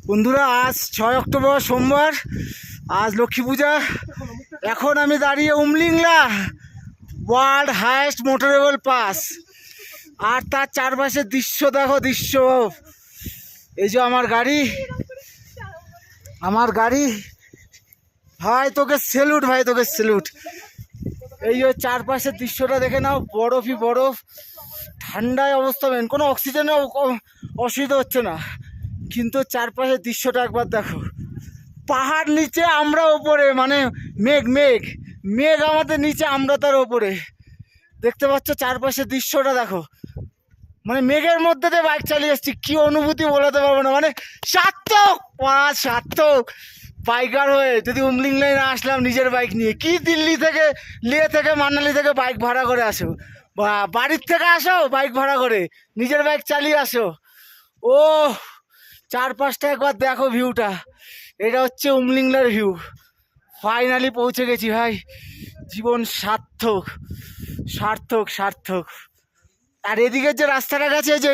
বন্ধুরা, আজ 6 অক্টোবর সোমবার, আজ লক্ষ্মী পূজা। এখন আমি দাঁড়িয়ে Umlingla world highest motorable pass, আর তার চারপাশের দৃশ্য দেখো, দৃশ্য। এই যে আমার গাড়ি, ভাই তোকে স্যালুট, ভাই তোকে স্যালুট। এই যে চারপাশের দৃশ্যটা দেখে নাও, বরফই বরফ, ঠান্ডায় অবস্থা মেন, কোনো অক্সিজেনের অসুবিধা হচ্ছে না, কিন্তু চারপাশের দৃশ্যটা একবার দেখো। পাহাড় নিচে, আমরা ওপরে, মানে মেঘ আমাদের নিচে, আমরা তার ওপরে। দেখতে পাচ্ছ চারপাশের দৃশ্যটা দেখো, মানে মেঘের মধ্যে দিয়ে বাইক চালিয়ে যাচ্ছি, কি অনুভূতি বলাতে পারবো না। মানে সার্থক বাইকার হয়ে যদি উমলিংলায় না আসলাম নিজের বাইক নিয়ে। কি দিল্লি থেকে, লে থেকে, মানালি থেকে বাইক ভাড়া করে আসো, বা বাড়ির থেকে আসো বাইক ভাড়া করে, নিজের বাইক চালিয়ে আসো। ও চারপাশটা একবার দেখো, ভিউটা। এটা হচ্ছে উমলিংলার ভিউ। ফাইনালি পৌঁছে গেছি ভাই, জীবন সার্থক। আর এদিকের যে রাস্তাটা গেছে, যে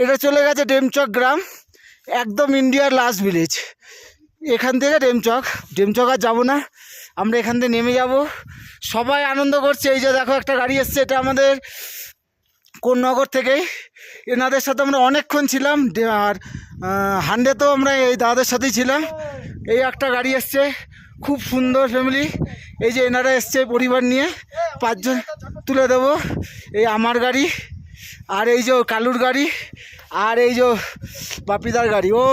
এটা চলে গেছে ডেমচক গ্রাম, একদম ইন্ডিয়ার লাস্ট ভিলেজ। এখান থেকে ডেমচক আর যাবো না, আমরা এখান থেকে নেমে যাব। সবাই আনন্দ করছে। এই যে দেখো একটা গাড়ি এসছে, এটা আমাদের কোন্নগর থেকেই। এনাদের সাথে আমরা অনেকক্ষণ ছিলাম, আর হান্ডেতেও আমরা এই দাদাদের সাথেই ছিলাম। এই একটা গাড়ি এসছে, খুব সুন্দর ফ্যামিলি। এই যে এনারা এসছে পরিবার নিয়ে, 5 জন তুলে দেবো। এই আমার গাড়ি, আর এই যে কালুর গাড়ি, আর এই যে বাপিদার গাড়ি। ও